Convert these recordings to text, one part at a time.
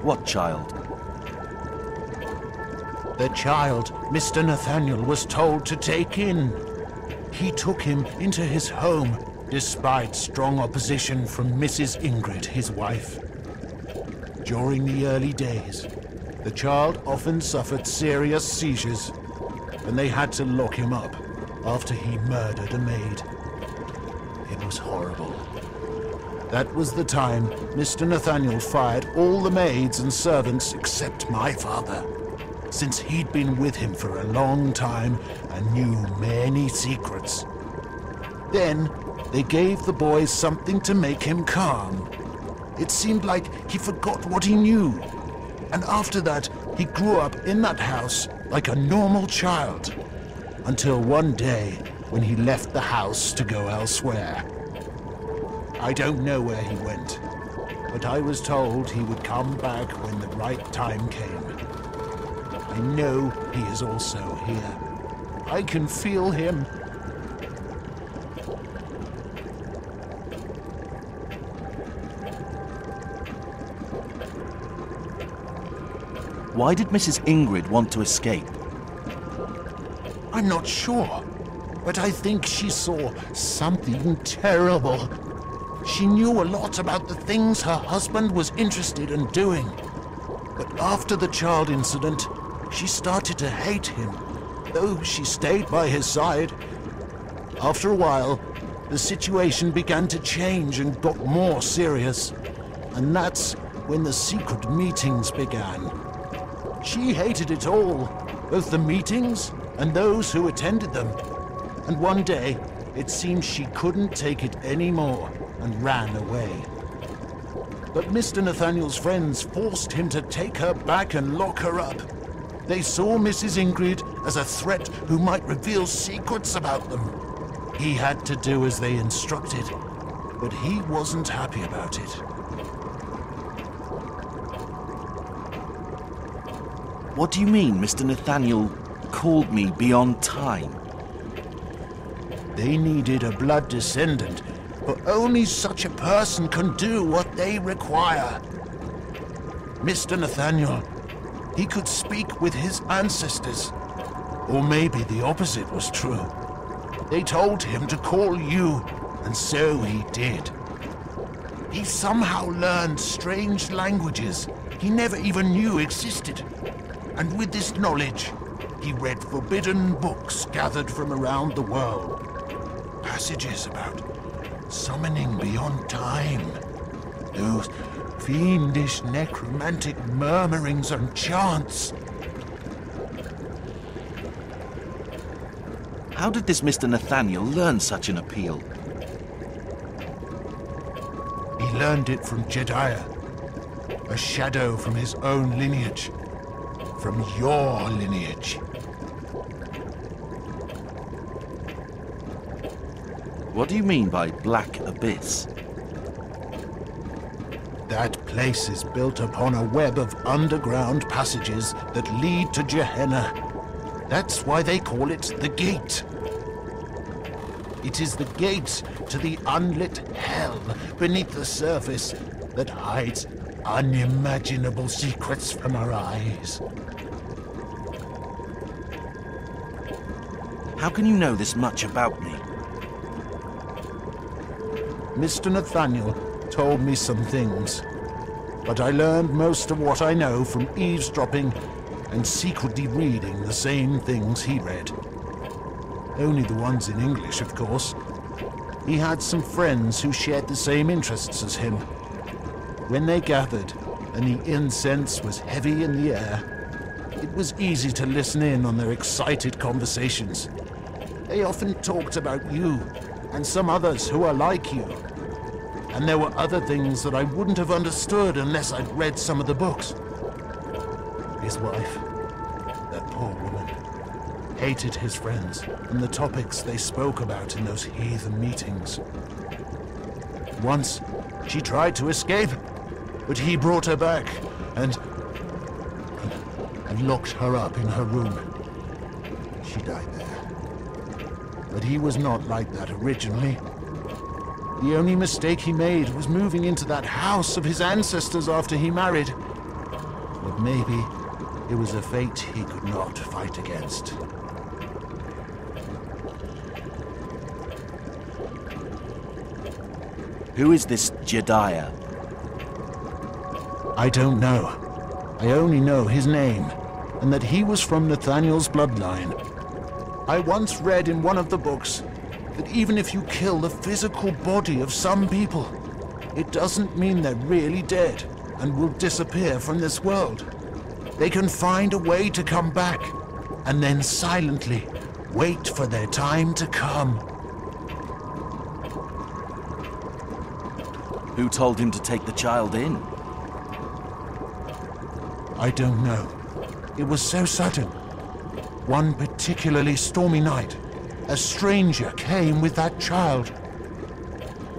What child? The child Mr. Nathaniel was told to take in. He took him into his home, despite strong opposition from Mrs. Ingrid, his wife. During the early days, the child often suffered serious seizures, and they had to lock him up after he murdered a maid. It was horrible. That was the time Mr. Nathaniel fired all the maids and servants except my father, since he'd been with him for a long time and knew many secrets. Then they gave the boy something to make him calm. It seemed like he forgot what he knew. And after that, he grew up in that house like a normal child. Until one day, when he left the house to go elsewhere. I don't know where he went, but I was told he would come back when the right time came. I know he is also here. I can feel him. Why did Mrs. Ingrid want to escape? I'm not sure, but I think she saw something terrible. She knew a lot about the things her husband was interested in doing. But after the child incident, she started to hate him, though she stayed by his side. After a while, the situation began to change and got more serious. And that's when the secret meetings began. She hated it all, both the meetings and those who attended them. And one day, it seemed she couldn't take it anymore and ran away. But Mr. Nathaniel's friends forced him to take her back and lock her up. They saw Mrs. Ingrid as a threat who might reveal secrets about them. He had to do as they instructed, but he wasn't happy about it. What do you mean Mr. Nathaniel called me beyond time? They needed a blood descendant, but only such a person can do what they require. Mr. Nathaniel, he could speak with his ancestors. Or maybe the opposite was true. They told him to call you, and so he did. He somehow learned strange languages he never even knew existed. And with this knowledge, he read forbidden books gathered from around the world. Passages about summoning beyond time. Those fiendish necromantic murmurings and chants. How did this Mr. Nathaniel learn such an appeal? He learned it from Jedediah, a shadow from his own lineage. From your lineage. What do you mean by Black Abyss? That place is built upon a web of underground passages that lead to Gehenna. That's why they call it the Gate. It is the gate to the unlit hell beneath the surface that hides unimaginable secrets from our eyes. How can you know this much about me? Mr. Nathaniel told me some things, but I learned most of what I know from eavesdropping and secretly reading the same things he read. Only the ones in English, of course. He had some friends who shared the same interests as him. When they gathered and the incense was heavy in the air, it was easy to listen in on their excited conversations. They often talked about you and some others who are like you. And there were other things that I wouldn't have understood unless I'd read some of the books. His wife, that poor woman, hated his friends and the topics they spoke about in those heathen meetings. Once, she tried to escape, but he brought her back and locked her up in her room. She died there. But he was not like that originally. The only mistake he made was moving into that house of his ancestors after he married. But maybe it was a fate he could not fight against. Who is this Jedediah? I don't know. I only know his name, and that he was from Nathaniel's bloodline. I once read in one of the books that even if you kill the physical body of some people, it doesn't mean they're really dead and will disappear from this world. They can find a way to come back, and then silently wait for their time to come. Who told him to take the child in? I don't know. It was so sudden. One particularly stormy night, a stranger came with that child.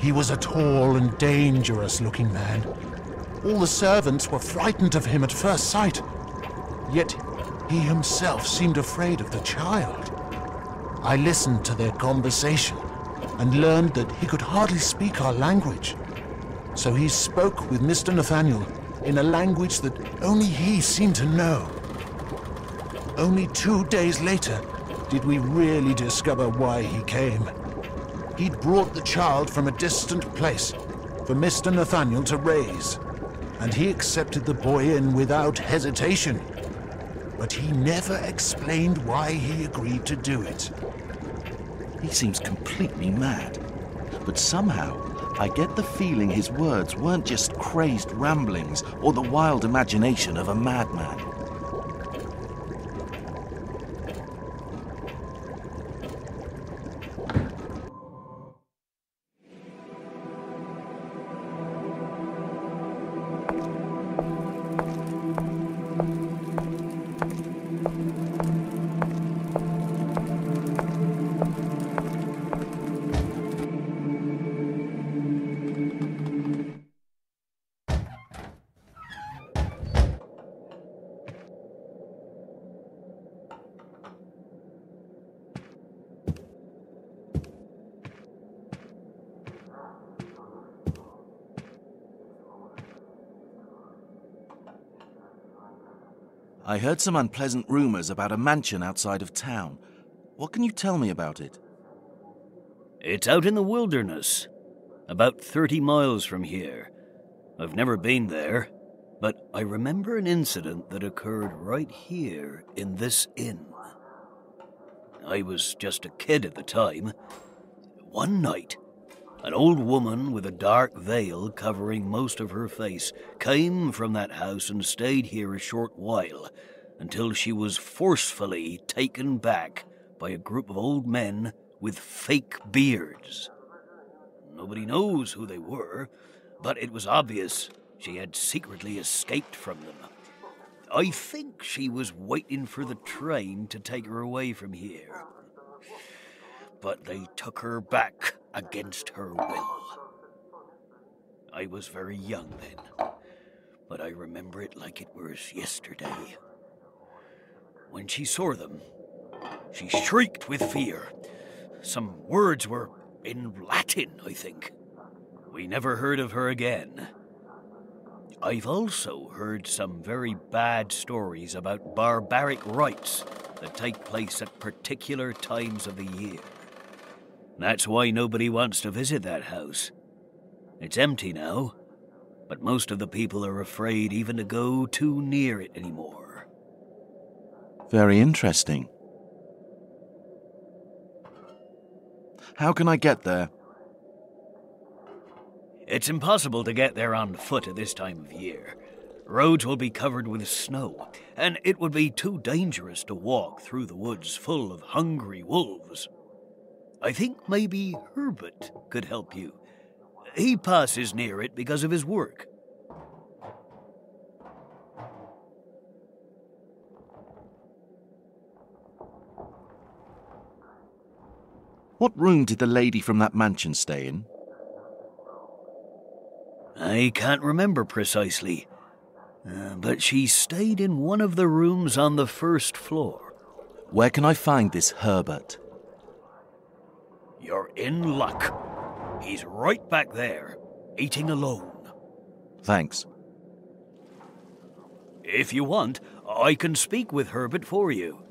He was a tall and dangerous-looking man. All the servants were frightened of him at first sight. Yet he himself seemed afraid of the child. I listened to their conversation and learned that he could hardly speak our language. So he spoke with Mr. Nathaniel in a language that only he seemed to know. Only 2 days later did we really discover why he came. He'd brought the child from a distant place for Mr. Nathaniel to raise, and he accepted the boy in without hesitation. But he never explained why he agreed to do it. He seems completely mad. But somehow, I get the feeling his words weren't just crazed ramblings or the wild imagination of a madman. I heard some unpleasant rumors about a mansion outside of town. What can you tell me about it? It's out in the wilderness, about 30 miles from here. I've never been there, but I remember an incident that occurred right here in this inn. I was just a kid at the time. One night, an old woman with a dark veil covering most of her face came from that house and stayed here a short while, until she was forcefully taken back by a group of old men with fake beards. Nobody knows who they were, but it was obvious she had secretly escaped from them. I think she was waiting for the train to take her away from here. But they took her back against her will. I was very young then, but I remember it like it was yesterday. When she saw them, she shrieked with fear. Some words were in Latin, I think. We never heard of her again. I've also heard some very bad stories about barbaric rites that take place at particular times of the year. That's why nobody wants to visit that house. It's empty now, but most of the people are afraid even to go too near it anymore. Very interesting. How can I get there? It's impossible to get there on foot at this time of year. Roads will be covered with snow, and it would be too dangerous to walk through the woods full of hungry wolves. I think maybe Herbert could help you. He passes near it because of his work. What room did the lady from that mansion stay in? I can't remember precisely, but she stayed in one of the rooms on the first floor. Where can I find this Herbert? You're in luck. He's right back there, eating alone. Thanks. If you want, I can speak with Herbert for you.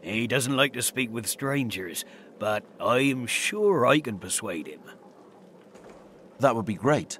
He doesn't like to speak with strangers, but I am sure I can persuade him. That would be great.